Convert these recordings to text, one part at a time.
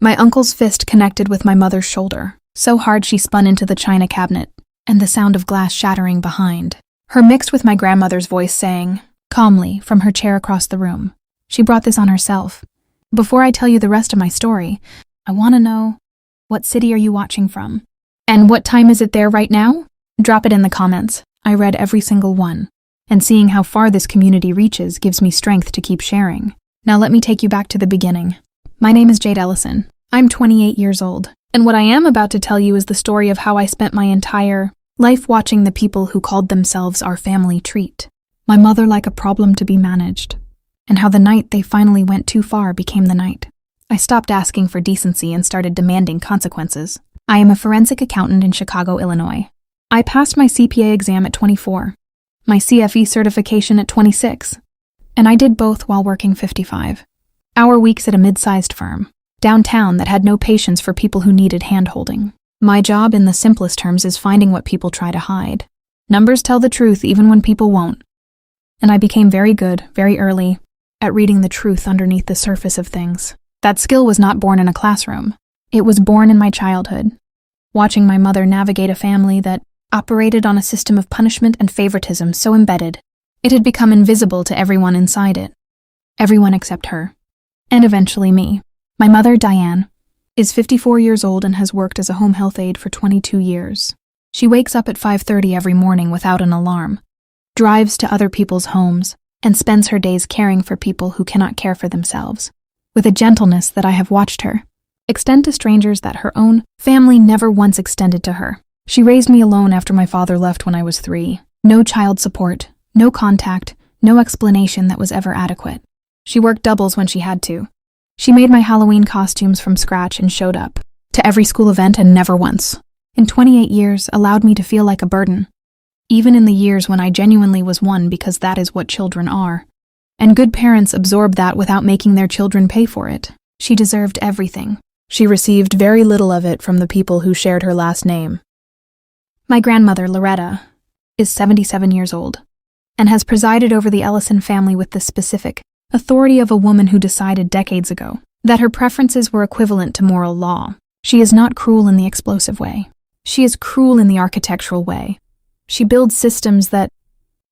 My uncle's fist connected with my mother's shoulder, so hard she spun into the china cabinet, and the sound of glass shattering behind. Her mixed with my grandmother's voice saying, calmly, from her chair across the room, "She brought this on herself. Before I tell you the rest of my story, I want to know, what city are you watching from? And what time is it there right now? Drop it in the comments." I read every single one, and seeing how far this community reaches gives me strength to keep sharing. Now let me take you back to the beginning. My name is Jade Ellison. I'm 28 years old, and what I am about to tell you is the story of how I spent my entire life watching the people who called themselves our family treat my mother like a problem to be managed, and how the night they finally went too far became the night I stopped asking for decency and started demanding consequences. I am a forensic accountant in Chicago, Illinois. I passed my CPA exam at 24, my CFE certification at 26, and I did both while working 55-hour weeks at a mid-sized firm downtown that had no patience for people who needed hand-holding. My job, in the simplest terms, is finding what people try to hide. Numbers tell the truth even when people won't. And I became very good, very early, at reading the truth underneath the surface of things. That skill was not born in a classroom. It was born in my childhood, watching my mother navigate a family that operated on a system of punishment and favoritism so embedded, it had become invisible to everyone inside it. Everyone except her. And eventually me. My mother, Diane, is 54 years old and has worked as a home health aide for 22 years. She wakes up at 5:30 every morning without an alarm, drives to other people's homes, and spends her days caring for people who cannot care for themselves, with a gentleness that I have watched her extend to strangers that her own family never once extended to her. She raised me alone after my father left when I was 3. No child support, no contact, no explanation that was ever adequate. She worked doubles when she had to. She made my Halloween costumes from scratch and showed up to every school event and never once, in 28 years, allowed me to feel like a burden, even in the years when I genuinely was one, because that is what children are. And good parents absorb that without making their children pay for it. She deserved everything. She received very little of it from the people who shared her last name. My grandmother, Loretta, is 77 years old and has presided over the Ellison family with the specific authority of a woman who decided decades ago that her preferences were equivalent to moral law. She is not cruel in the explosive way. She is cruel in the architectural way. She builds systems that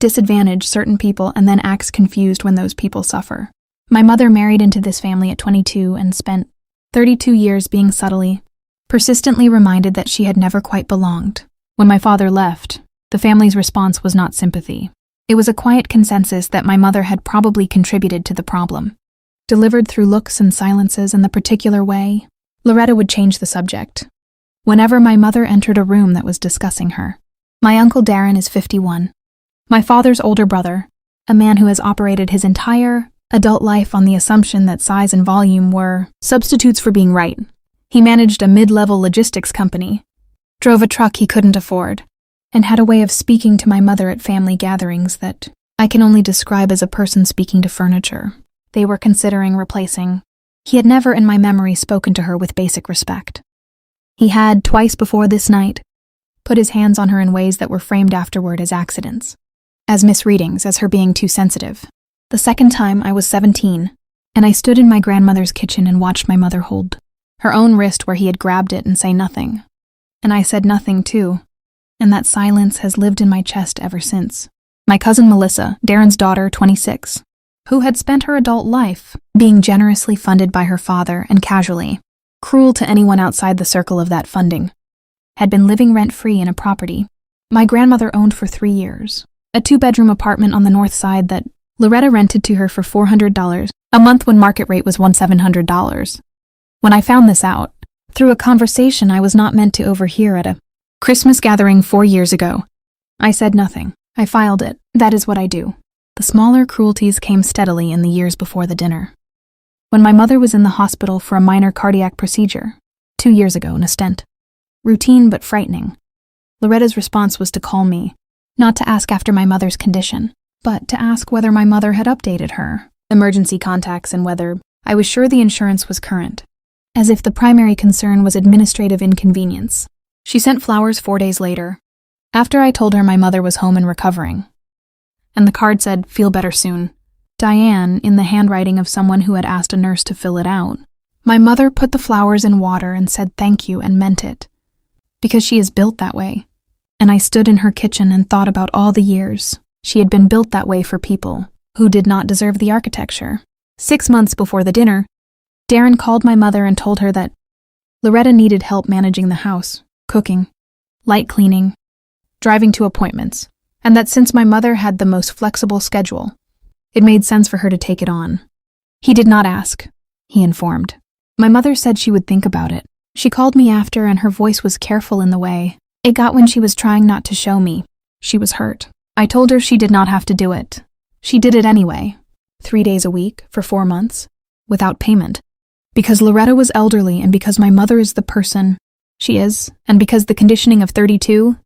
disadvantage certain people and then acts confused when those people suffer. My mother married into this family at 22 and spent 32 years being subtly, persistently reminded that she had never quite belonged. When my father left, the family's response was not sympathy. It was a quiet consensus that my mother had probably contributed to the problem. Delivered through looks and silences in the particular way, Loretta would change the subject whenever my mother entered a room that was discussing her. My uncle Darren is 51. My father's older brother, a man who has operated his entire adult life on the assumption that size and volume were substitutes for being right. He managed a mid-level logistics company, drove a truck he couldn't afford, and had a way of speaking to my mother at family gatherings that I can only describe as a person speaking to furniture they were considering replacing. He had never in my memory spoken to her with basic respect. He had, twice before this night, put his hands on her in ways that were framed afterward as accidents, as misreadings, as her being too sensitive. The second time I was 17, and I stood in my grandmother's kitchen and watched my mother hold her own wrist where he had grabbed it and say nothing. And I said nothing too, and that silence has lived in my chest ever since. My cousin Melissa, Darren's daughter, 26, who had spent her adult life being generously funded by her father and casually cruel to anyone outside the circle of that funding, had been living rent-free in a property my grandmother owned for 3 years, a 2-bedroom apartment on the north side that Loretta rented to her for $400 a month when market rate was $1,700. When I found this out, through a conversation I was not meant to overhear at a Christmas gathering 4 years ago, I said nothing. I filed it. That is what I do. The smaller cruelties came steadily in the years before the dinner. When my mother was in the hospital for a minor cardiac procedure, 2 years ago in a stent, routine but frightening, Loretta's response was to call me, not to ask after my mother's condition, but to ask whether my mother had updated her emergency contacts and whether I was sure the insurance was current, as if the primary concern was administrative inconvenience. She sent flowers 4 days later, after I told her my mother was home and recovering. And the card said, "Feel better soon." Diane, in the handwriting of someone who had asked a nurse to fill it out, My mother put the flowers in water and said thank you and meant it, because she is built that way. And I stood in her kitchen and thought about all the years she had been built that way for people who did not deserve the architecture. 6 months before the dinner, Darren called my mother and told her that Loretta needed help managing the house, cooking, light cleaning, driving to appointments, and that since my mother had the most flexible schedule, it made sense for her to take it on. He did not ask, he informed. My mother said she would think about it. She called me after and her voice was careful in the way it got when she was trying not to show me she was hurt. I told her she did not have to do it. She did it anyway, 3 days a week for 4 months, without payment. Because Loretta was elderly and because my mother is the person she is, and because the conditioning of 32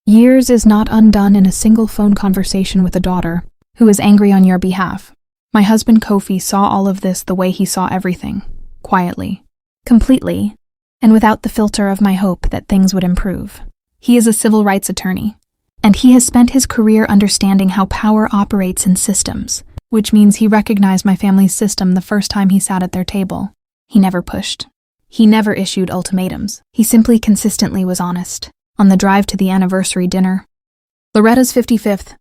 years is not undone in a single phone conversation with a daughter who is angry on your behalf. My husband Kofi saw all of this the way he saw everything, quietly, completely, and without the filter of my hope that things would improve. He is a civil rights attorney, and he has spent his career understanding how power operates in systems, which means he recognized my family's system the first time he sat at their table. He never pushed. He never issued ultimatums. He simply consistently was honest. On the drive to the anniversary dinner, Loretta's 55th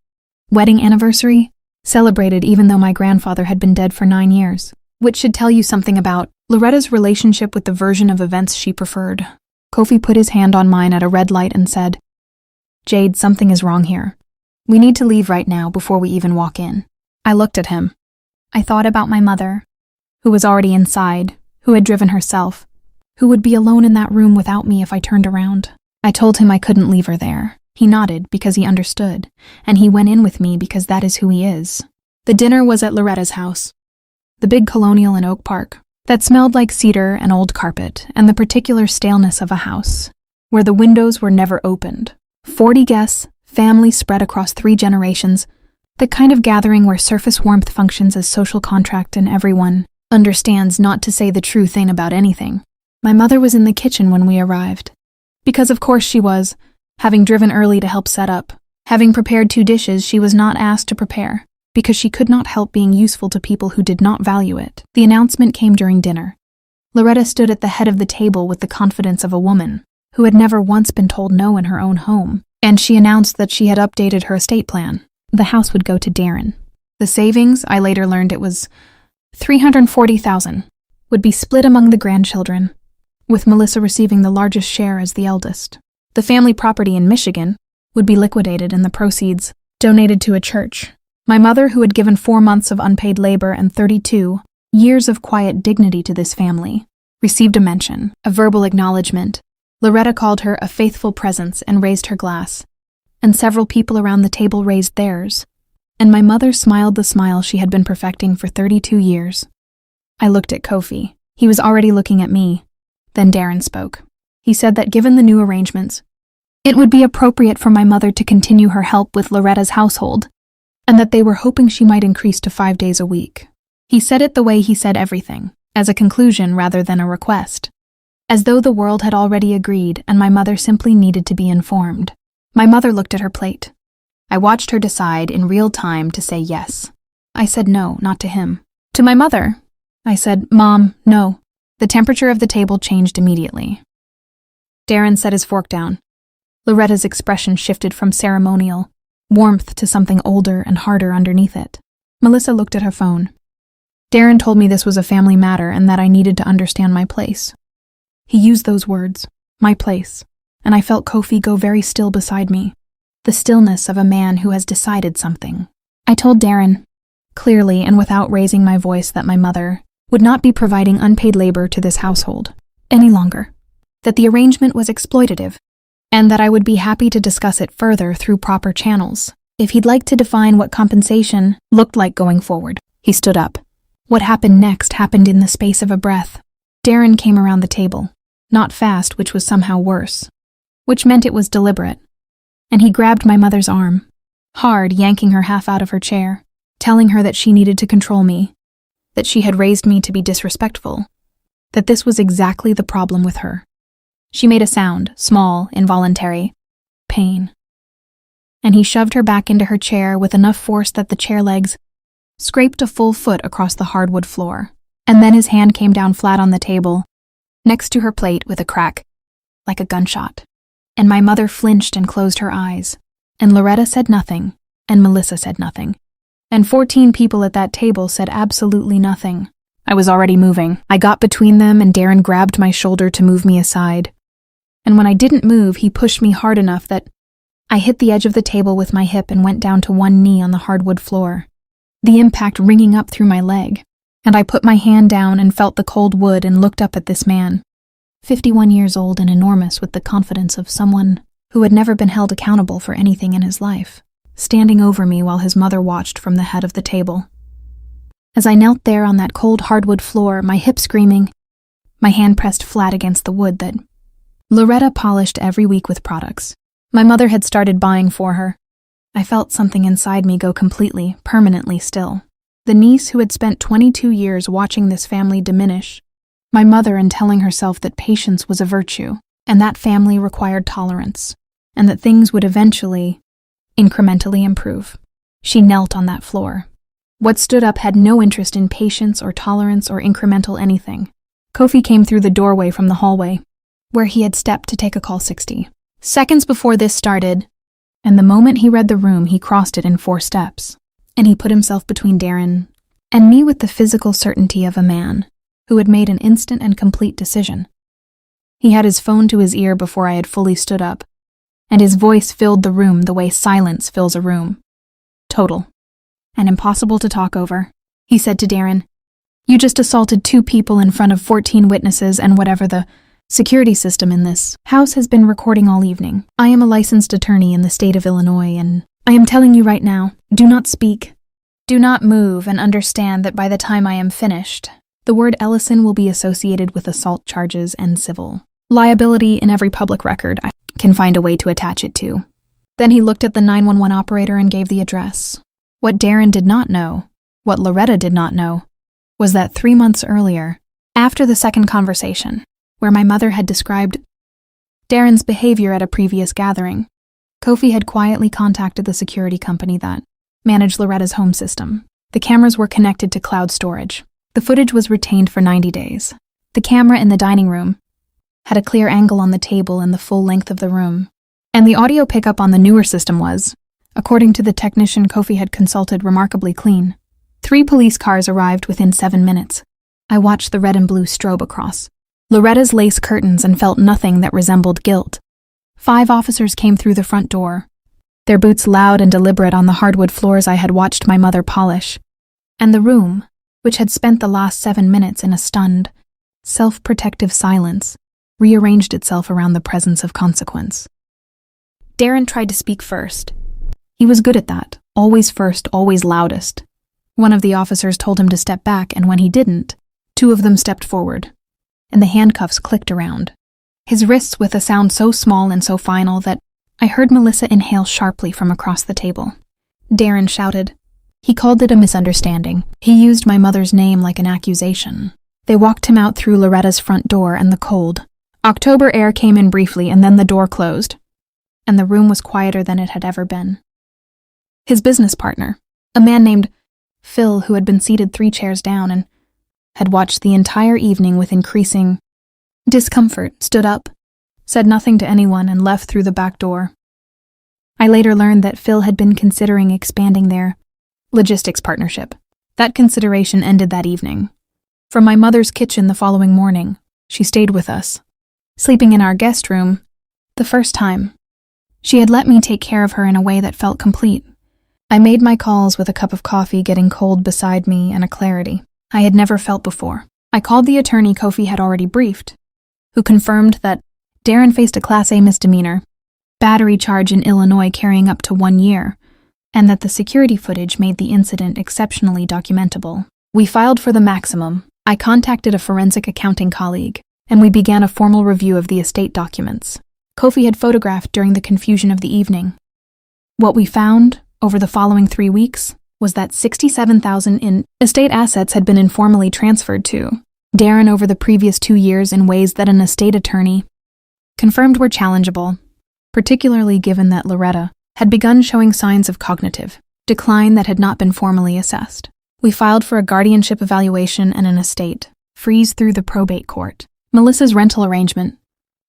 wedding anniversary, celebrated even though my grandfather had been dead for 9 years, which should tell you something about Loretta's relationship with the version of events she preferred. Kofi put his hand on mine at a red light and said, "Jade, something is wrong here. We need to leave right now before we even walk in." I looked at him. I thought about my mother, who was already inside, who had driven herself, who would be alone in that room without me if I turned around. I told him I couldn't leave her there. He nodded because he understood, and he went in with me because that is who he is. The dinner was at Loretta's house, the big colonial in Oak Park, that smelled like cedar and old carpet and the particular staleness of a house, where the windows were never opened. 40 guests, family spread across 3 generations, the kind of gathering where surface warmth functions as social contract and everyone understands not to say the true thing about anything. My mother was in the kitchen when we arrived. Because of course she was, having driven early to help set up. Having prepared 2 dishes she was not asked to prepare, because she could not help being useful to people who did not value it. The announcement came during dinner. Loretta stood at the head of the table with the confidence of a woman who had never once been told no in her own home, and she announced that she had updated her estate plan. The house would go to Darren. The savings, I later learned it was $340,000, would be split among the grandchildren, with Melissa receiving the largest share as the eldest. The family property in Michigan would be liquidated and the proceeds donated to a church. My mother, who had given 4 months of unpaid labor and 32 years of quiet dignity to this family, received a mention, a verbal acknowledgement. Loretta called her a faithful presence and raised her glass, and several people around the table raised theirs, and my mother smiled the smile she had been perfecting for 32 years. I looked at Kofi. He was already looking at me. Then Darren spoke. He said that given the new arrangements, it would be appropriate for my mother to continue her help with Loretta's household, and that they were hoping she might increase to 5 days a week. He said it the way he said everything, as a conclusion rather than a request, as though the world had already agreed and my mother simply needed to be informed. My mother looked at her plate. I watched her decide in real time to say yes. I said no, not to him. To my mother, I said, "Mom, no." The temperature of the table changed immediately. Darren set his fork down. Loretta's expression shifted from ceremonial warmth to something older and harder underneath it. Melissa looked at her phone. Darren told me this was a family matter and that I needed to understand my place. He used those words, my place, and I felt Kofi go very still beside me, the stillness of a man who has decided something. I told Darren, clearly and without raising my voice, that my mother would not be providing unpaid labor to this household any longer, that the arrangement was exploitative, and that I would be happy to discuss it further through proper channels, if he'd like to define what compensation looked like going forward. He stood up. What happened next happened in the space of a breath. Darren came around the table, not fast, which was somehow worse, which meant it was deliberate, and he grabbed my mother's arm, hard, yanking her half out of her chair, telling her that she needed to control me, that she had raised me to be disrespectful, that this was exactly the problem with her. She made a sound, small, involuntary, pain. And he shoved her back into her chair with enough force that the chair legs scraped a full foot across the hardwood floor. And then his hand came down flat on the table, next to her plate with a crack, like a gunshot. And my mother flinched and closed her eyes. And Loretta said nothing, and Melissa said nothing. And 14 people at that table said absolutely nothing. I was already moving. I got between them and Darren grabbed my shoulder to move me aside. And when I didn't move, he pushed me hard enough that I hit the edge of the table with my hip and went down to one knee on the hardwood floor, the impact ringing up through my leg. And I put my hand down and felt the cold wood and looked up at this man, 51 years old and enormous with the confidence of someone who had never been held accountable for anything in his life, standing over me while his mother watched from the head of the table. As I knelt there on that cold hardwood floor, my hip screaming, my hand pressed flat against the wood that Loretta polished every week with products my mother had started buying for her, I felt something inside me go completely, permanently still. The niece who had spent 22 years watching this family diminish, my mother and telling herself that patience was a virtue, and that family required tolerance, and that things would eventually, incrementally improve. She knelt on that floor. What stood up had no interest in patience or tolerance or incremental anything. Kofi came through the doorway from the hallway, where he had stepped to take a call 60. Seconds before this started, and the moment he read the room, he crossed it in 4 steps, and he put himself between Darren and me with the physical certainty of a man who had made an instant and complete decision. He had his phone to his ear before I had fully stood up, and his voice filled the room the way silence fills a room. Total. And impossible to talk over. He said to Darren, "You just assaulted 2 people in front of 14 witnesses and whatever the security system in this house has been recording all evening. I am a licensed attorney in the state of Illinois, and I am telling you right now, do not speak. Do not move, and understand that by the time I am finished, the word Ellison will be associated with assault charges and civil liability in every public record I can find a way to attach it to." Then he looked at the 911 operator and gave the address. What Darren did not know, what Loretta did not know, was that 3 months earlier, after the second conversation, where my mother had described Darren's behavior at a previous gathering, Kofi had quietly contacted the security company that managed Loretta's home system. The cameras were connected to cloud storage. The footage was retained for 90 days. The camera in the dining room had a clear angle on the table and the full length of the room, and the audio pickup on the newer system was, according to the technician Kofi had consulted, remarkably clean. 3 police cars arrived within 7 minutes. I watched the red and blue strobe across Loretta's lace curtains and felt nothing that resembled guilt. 5 officers came through the front door, their boots loud and deliberate on the hardwood floors I had watched my mother polish, and the room, which had spent the last 7 minutes in a stunned, self-protective silence, rearranged itself around the presence of consequence. Darren tried to speak first. He was good at that, always first, always loudest. One of the officers told him to step back, and when he didn't, 2 of them stepped forward, and the handcuffs clicked around, his wrists with a sound so small and so final that I heard Melissa inhale sharply from across the table. Darren shouted. He called it a misunderstanding. He used my mother's name like an accusation. They walked him out through Loretta's front door, and the cold October air came in briefly, and then the door closed, and the room was quieter than it had ever been. His business partner, a man named Phil, who had been seated 3 chairs down and had watched the entire evening with increasing discomfort, stood up, said nothing to anyone, and left through the back door. I later learned that Phil had been considering expanding their logistics partnership. That consideration ended that evening. From my mother's kitchen the following morning, she stayed with us, sleeping in our guest room. The first time, she had let me take care of her in a way that felt complete. I made my calls with a cup of coffee getting cold beside me and a clarity I had never felt before. I called the attorney Kofi had already briefed, who confirmed that Darren faced a Class A misdemeanor, battery charge in Illinois carrying up to 1 year, and that the security footage made the incident exceptionally documentable. We filed for the maximum. I contacted a forensic accounting colleague, and we began a formal review of the estate documents Kofi had photographed during the confusion of the evening. What we found over the following 3 weeks was that $67,000 in estate assets had been informally transferred to Darren over the previous 2 years in ways that an estate attorney confirmed were challengeable, particularly given that Loretta had begun showing signs of cognitive decline that had not been formally assessed. We filed for a guardianship evaluation and an estate. Freeze through the probate court. Melissa's rental arrangement,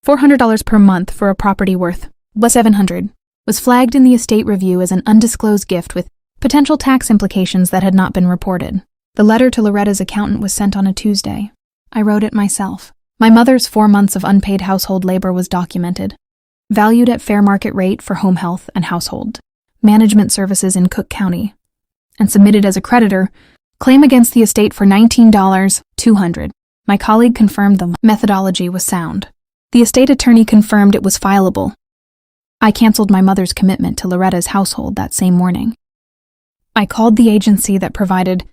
$400 per month for a property worth $700, was flagged in the estate review as an undisclosed gift with potential tax implications that had not been reported. The letter to Loretta's accountant was sent on a Tuesday. I wrote it myself. My mother's 4 months of unpaid household labor was documented, valued at fair market rate for home health and household management services in Cook County, and submitted as a creditor, claim against the estate for $19,200. My colleague confirmed the methodology was sound. The estate attorney confirmed it was fileable. I canceled my mother's commitment to Loretta's household that same morning. I called the agency that provided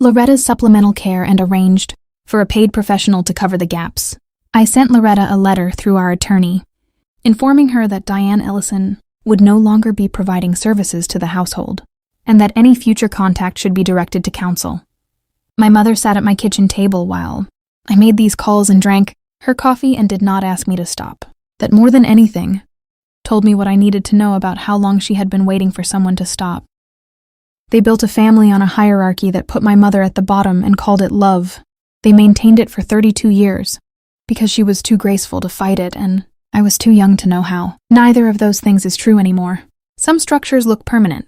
Loretta's supplemental care and arranged for a paid professional to cover the gaps. I sent Loretta a letter through our attorney, informing her that Diane Ellison would no longer be providing services to the household, and that any future contact should be directed to counsel. My mother sat at my kitchen table while I made these calls and drank her coffee and did not ask me to stop. That more than anything, told me what I needed to know about how long she had been waiting for someone to stop. They built a family on a hierarchy that put my mother at the bottom and called it love. They maintained it for 32 years, because she was too graceful to fight it and I was too young to know how. Neither of those things is true anymore. Some structures look permanent,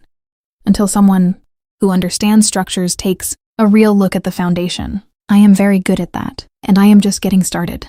until someone who understands structures takes a real look at the foundation. I am very good at that, and I am just getting started.